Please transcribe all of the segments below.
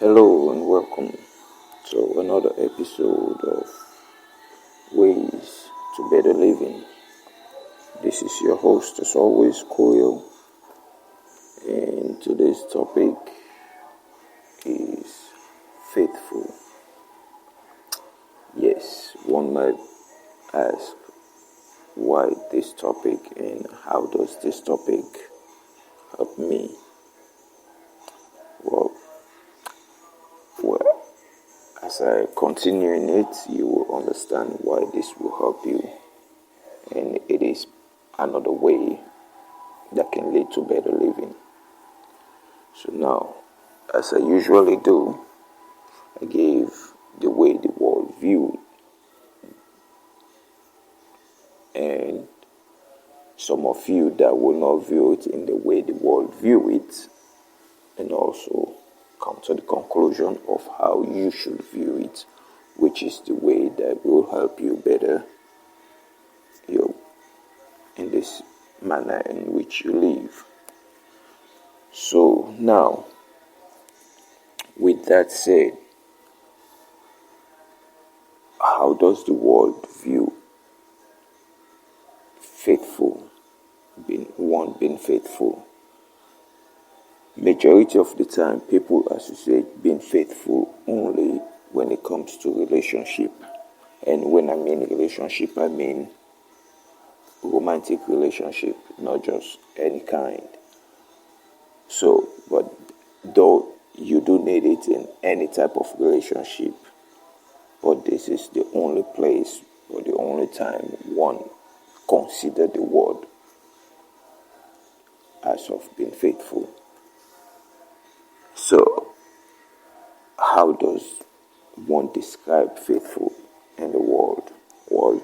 Hello and welcome to another episode of Ways to Better Living. This is your host as always, Koyo, and today's topic is faithful. Yes, one might ask why this topic and how does this topic help me? Well, as I continue in it, you will understand why this will help you, and it is another way that can lead to better living. So now, as I usually do, I give the way the world viewed, and some of you that will not view it in the way the world view it, and also come to the conclusion of how you should view it, which is the way that will help you better in this manner in which you live. So now, with that said, how does the world view being faithful? Majority of the time, people associate being faithful only when it comes to relationship. And when I mean relationship, I mean romantic relationship, not just any kind. So, but though you do need it in any type of relationship, but this is the only place or the only time one consider the word as of being faithful. So, how does one describe faithful in the world? Well,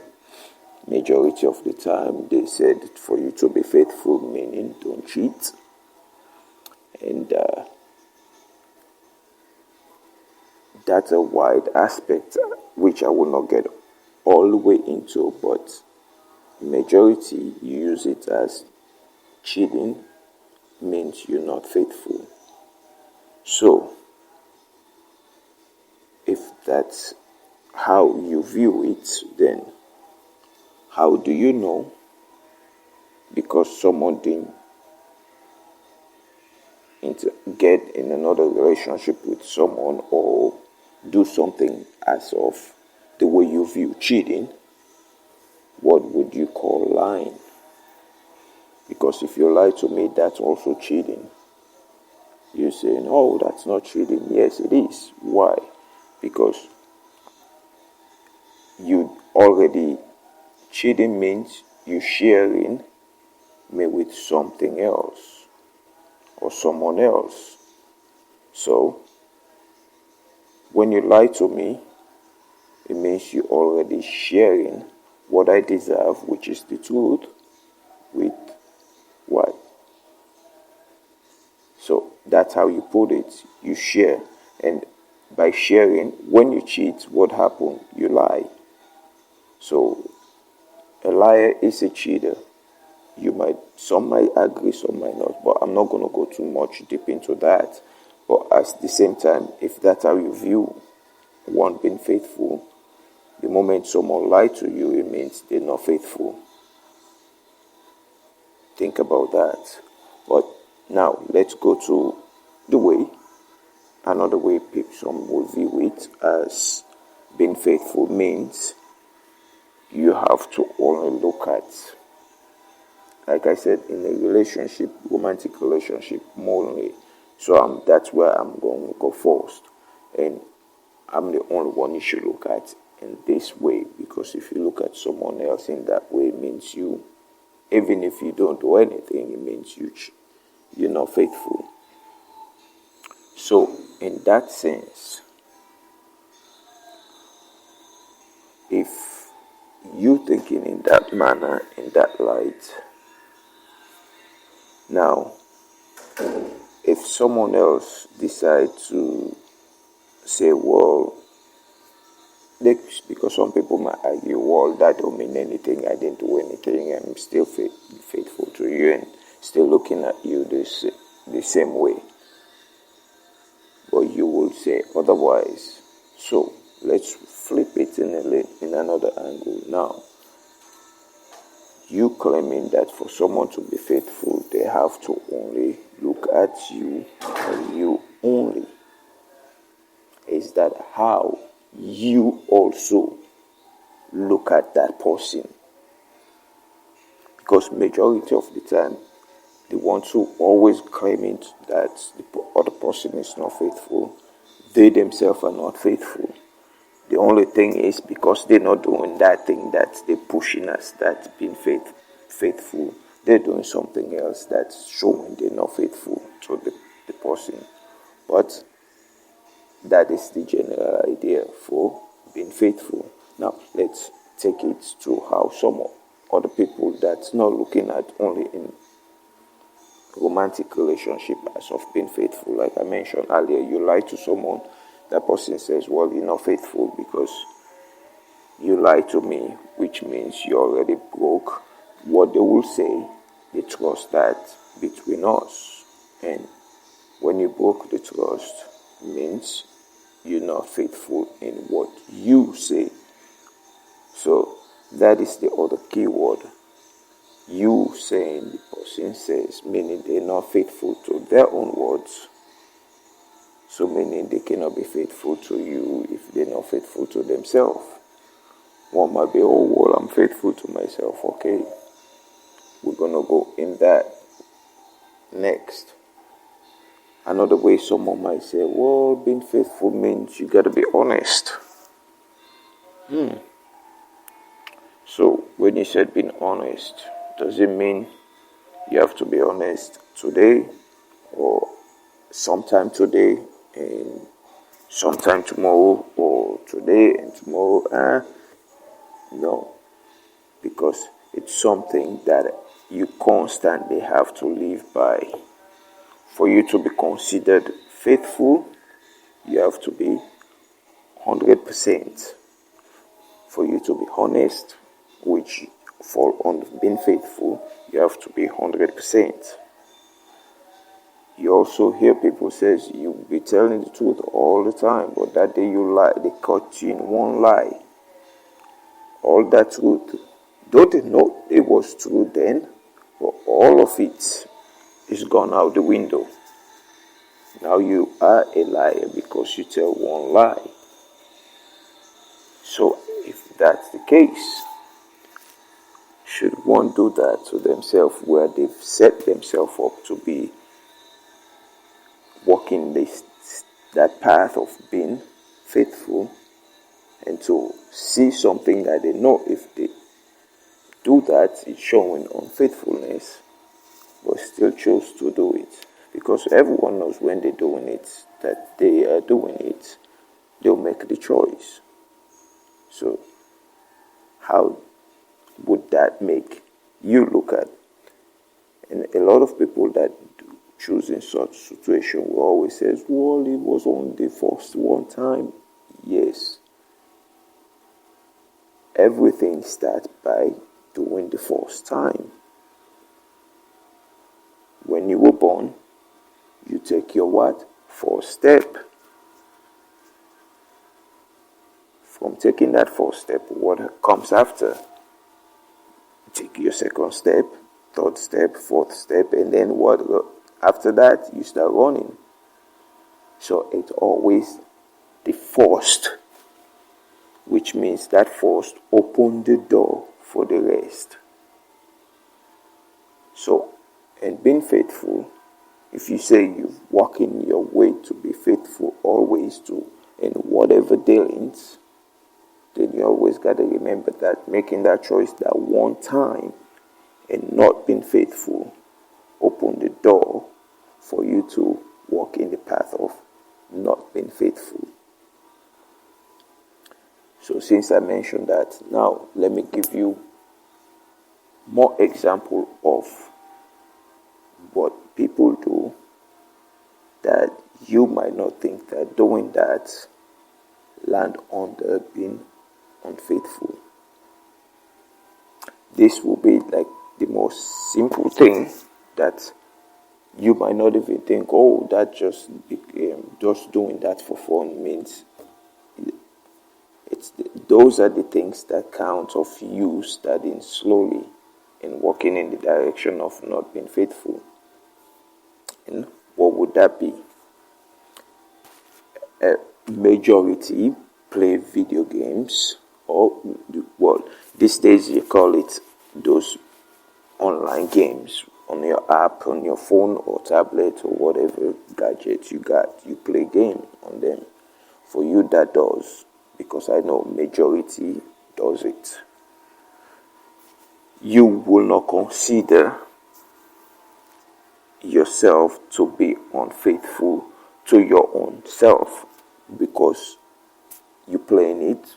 majority of the time they said for you to be faithful meaning don't cheat, and that's a wide aspect which I will not get all the way into, but majority use it as cheating means you're not faithful. So, if that's how you view it, then how do you know? Because someone didn't get in another relationship with someone or do something as of the way you view cheating, what would you call lying? Because if you lie to me, that's also cheating. You're saying, oh, that's not cheating. Yes, it is. Why? Because you already, cheating means you sharing me with something else or someone else. So, when you lie to me, it means you're already sharing what I deserve, which is the truth, with what? So that's how you put it. You share. And by sharing, when you cheat, what happened? You lie. So a liar is a cheater. Some might agree, some might not, but I'm not going to go too much deep into that. But at the same time, if that's how you view one being faithful, the moment someone lies to you, it means they're not faithful. Think about that. But now, let's go to the way. Another way some will view it as being faithful means you have to only look at, like I said, in a relationship, romantic relationship, only. So that's where I'm going to go first. And I'm the only one you should look at in this way. Because if you look at someone else in that way, it means you, even if you don't do anything, it means you're not faithful. So, in that sense, if you thinking in that manner, in that light, now, if someone else decides to say, well, because some people might argue, well, that don't mean anything, I didn't do anything, I'm still faithful to you and still looking at you the same way. But you will say, otherwise. So let's flip it in another angle. Now, you claiming that for someone to be faithful, they have to only look at you and you only. Is that how you also look at that person? Because majority of the time, the ones who always claiming that the other person is not faithful, they themselves are not faithful. The only thing is because they're not doing that thing that they're pushing us, that's being faithful, they're doing something else that's showing they're not faithful to the person. But that is the general idea for being faithful. Now, let's take it to how some other people that's not looking at only in romantic relationship as of being faithful. Like I mentioned earlier, you lie to someone, that person says, well, you're not faithful because you lied to me, which means you're already broke. What they will say, they trust that between us. And when you broke the trust, means you're not faithful in what you say. So that is the other key word. You saying the person says, meaning they're not faithful to their own words. So meaning they cannot be faithful to you if they're not faithful to themselves. One might be, oh, well, I'm faithful to myself. Okay, we're going to go in that next. Another way someone might say, well, being faithful means you got to be honest. So when you said being honest, does it mean you have to be honest today or sometime today and sometime tomorrow or today and tomorrow? No, because it's something that you constantly have to live by. For you to be considered faithful, you have to be 100%. For you to be honest, which fall on being faithful, you have to be 100%. You also hear people says you be telling the truth all the time, but that day you lie, they caught you in one lie. All that truth, though they know it was true then, but all of it is gone out the window. Now you are a liar because you tell one lie. So if that's the case, should one do that to themselves where they've set themselves up to be walking that path of being faithful, and to see something that they know if they do that, it's showing unfaithfulness, but still choose to do it? Because everyone knows when they're doing it, that they are doing it, they'll make the choice. So how would that make you look at? And a lot of people that choose in such situation will always say, well, it was only the first one time. Yes. Everything starts by doing the first time. When you were born, you take your what? First step. From taking that first step, what comes after? Take your second step, third step, fourth step, and then what? After that, you start running. So it's always the first, which means that first open the door for the rest. So, and being faithful, if you say you're walking your way to be faithful always to, in whatever dealings, then you always got to remember that making that choice that one time and not being faithful open the door for you to walk in the path of not being faithful. So since I mentioned that, now let me give you more example of what people do that you might not think that doing that land under being unfaithful. This will be like the most simple thing that you might not even think, oh, that just became just doing that for fun means those are the things that count of you studying slowly and walking in the direction of not being faithful. And what would that be? A majority play video games, or well, these days you call it those online games on your app, on your phone or tablet or whatever gadget you got. You play game on them. For you, that does, because I know majority does it. You will not consider yourself to be unfaithful to your own self because you playing it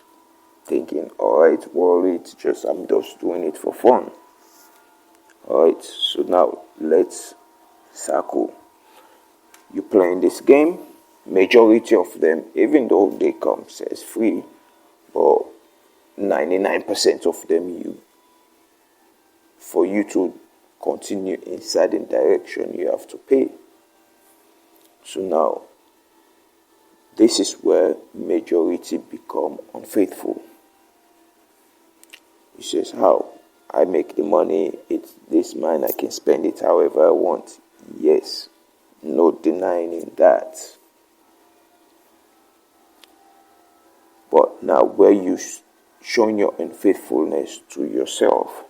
thinking, alright, well, it's just, I'm just doing it for fun. Alright, so now let's circle. You playing this game, majority of them, even though they come as free, but 99% of them, for you to continue in certain direction, you have to pay. So now, this is where majority become unfaithful. He says, how? I make the money, it's this mine, I can spend it however I want. Yes, no denying in that. But now where you showing your unfaithfulness to yourself,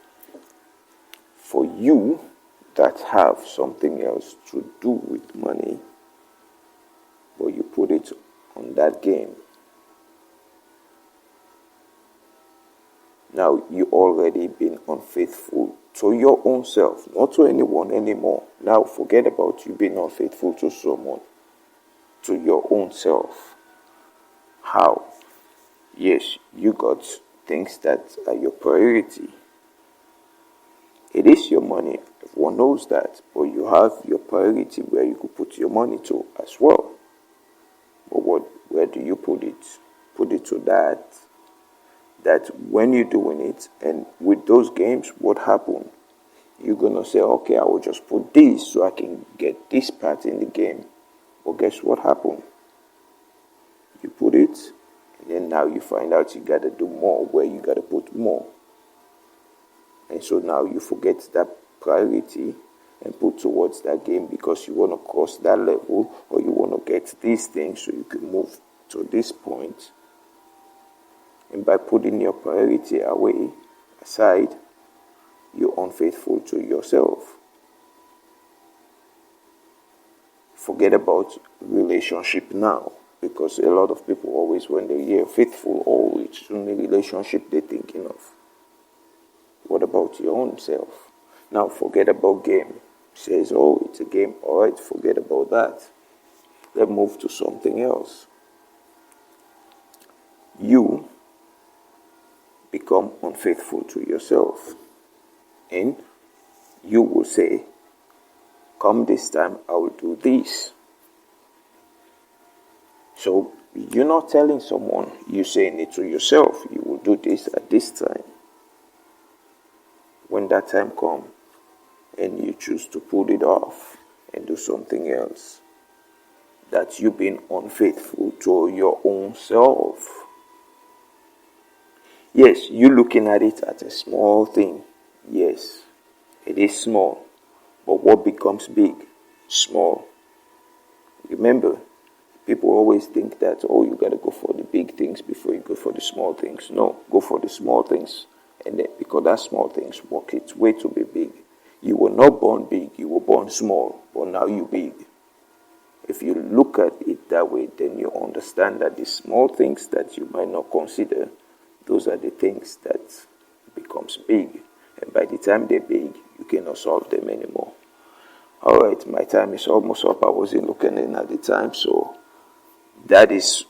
for you that have something else to do with money, but you put it on that game. Now you already been unfaithful to your own self, not to anyone anymore. Now forget about you being unfaithful to someone, to your own self. How? Yes, you got things that are your priority. It is your money, everyone knows that, but you have your priority where you could put your money to as well. But where do you put it? Put it to that when you're doing it, and with those games, what happened? You're going to say, okay, I will just put this so I can get this part in the game. But guess what happened? You put it, and then now you find out you got to do more, where you got to put more. And so now you forget that priority and put towards that game because you want to cross that level, or you want to get these things so you can move to this point. And by putting your priority aside, you're unfaithful to yourself. Forget about relationship now, because a lot of people always, when they hear faithful, it's only relationship they're thinking of. What about your own self? Now forget about game. Says, it's a game. All right, forget about that. Let's move to something else. You become unfaithful to yourself. And you will say, come this time, I will do this. So you're not telling someone, you're saying it to yourself. You will do this at this time. When that time comes, and you choose to put it off and do something else, that you've been unfaithful to your own self. Yes, you're looking at it as a small thing. Yes, it is small. But what becomes big? Small. Remember, people always think that, you got to go for the big things before you go for the small things. No, go for the small things. And then, because that small things work its way to be big. You were not born big, you were born small, but now you're big. If you look at it that way, then you understand that the small things that you might not consider, those are the things that becomes big. And by the time they're big, you cannot solve them anymore. All right, my time is almost up. I wasn't looking in at the time, so that is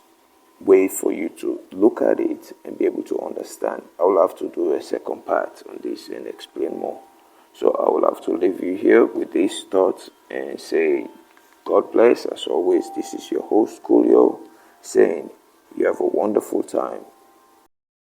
way for you to look at it and be able to understand. I will have to do a second part on this and explain more. So I will have to leave you here with these thoughts and say, God bless. As always, this is your host, Coolio, saying you have a wonderful time.